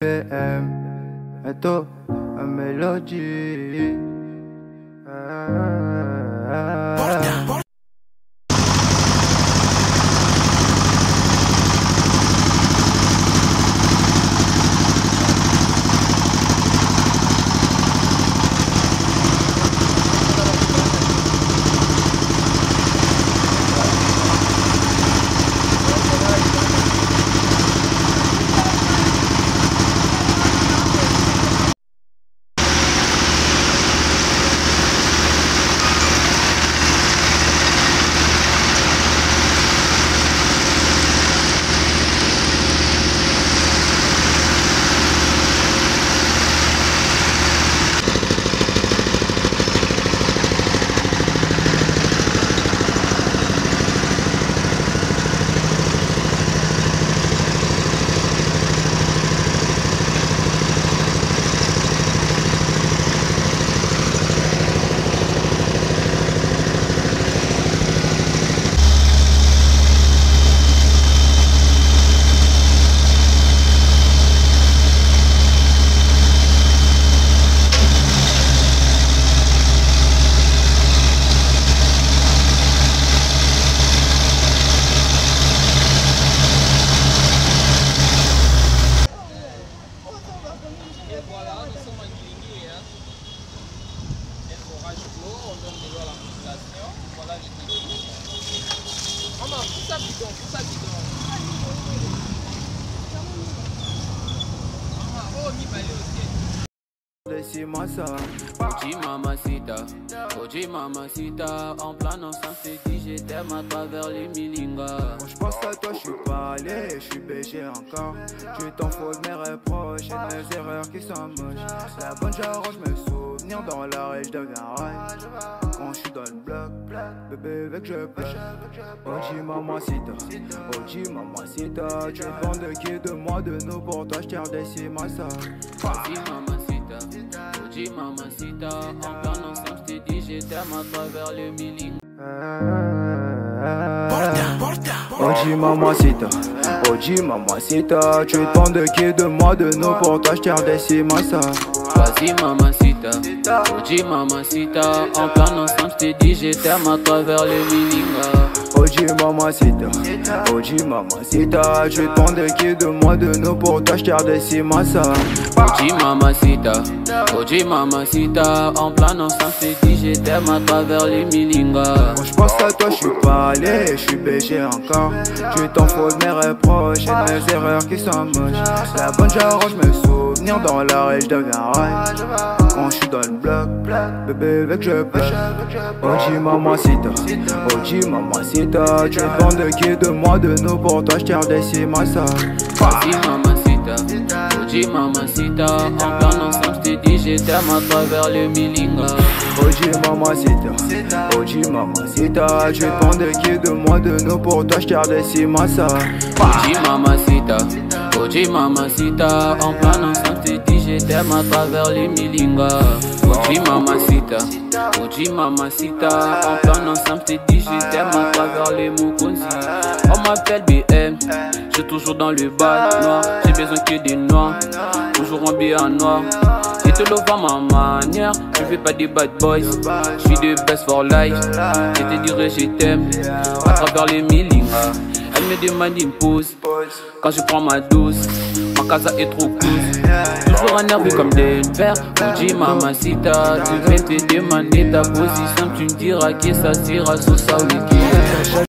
PM, esto es Melody. Laissez-moi ça. Oji mamacita, en plein ensemble t'es dit je t'aime à travers les milingas. Quand je pense à toi je suis pas allé, je suis BG encore. Tu t'en fous de mes reproches et de mes erreurs qui sont moches. La bonne j'arrange mes souvenirs dans la rue, je deviens rage. Quand je suis dans le bloc, bébé veut que je pêche. Oji mamacita, tu es fan de qui, de moi, de nous, pour toi je tire laissez-moi ça. Oji mamacita, en plein ensemble t'es dit je t'aime à travers les milingas. Oji mamacita, tu es fan de qui, de moi, de nous, pour toi je tire laissez-moi ça. Vas-y mamacita, Oji mamacita, en plein ensemble t'es dit je t'aime à travers les milingas. Oji mamacita, tu es fan de qui, de moi, de nous, pour toi je tire laissez-moi ça. Oji mamacita, en plein ensemble t'es dit je t'aime à travers les milingas. Quand je pense à toi je suis pas allé, je suis BG encore. Tu t'en fous de mes reproches et de mes erreurs qui sont moches. La bonne j'arrange mes souvenirs dans la rue, je deviens rage. Quand je suis dans le bloc, bébé veut que je pêche. Oji mamacita, tu es fan de qui, de moi, de nous, pour toi je tire laissez-moi ça. Oji mamacita, en plein ensemble t'es dit je t'aime à travers les milingas. Oji mamacita, tu es fan de qui, de moi, de nous, pour toi je tire laissez-moi ça. Oji mamacita, en plein ensemble t'es dit je t'aime à travers les milingas. Oji mamacita, en plein ensemble t'es dit je t'aime à travers les mukunzi. On m'appelle BM, j'suis toujours dans le bas noir. J'ai besoin que des noirs, toujours en bien noir. Et te love à ma manière, je fais pas des bad boys. J'suis de best for life, je te dirai je t'aime à travers les milingas. Elle me demande une pause, quand je prends ma dose, ma casa est trop close. Toujours énervé comme Denver. Oji mamacita, tu viens te demander ta position, tu me diras que ça tira sous sa wiki.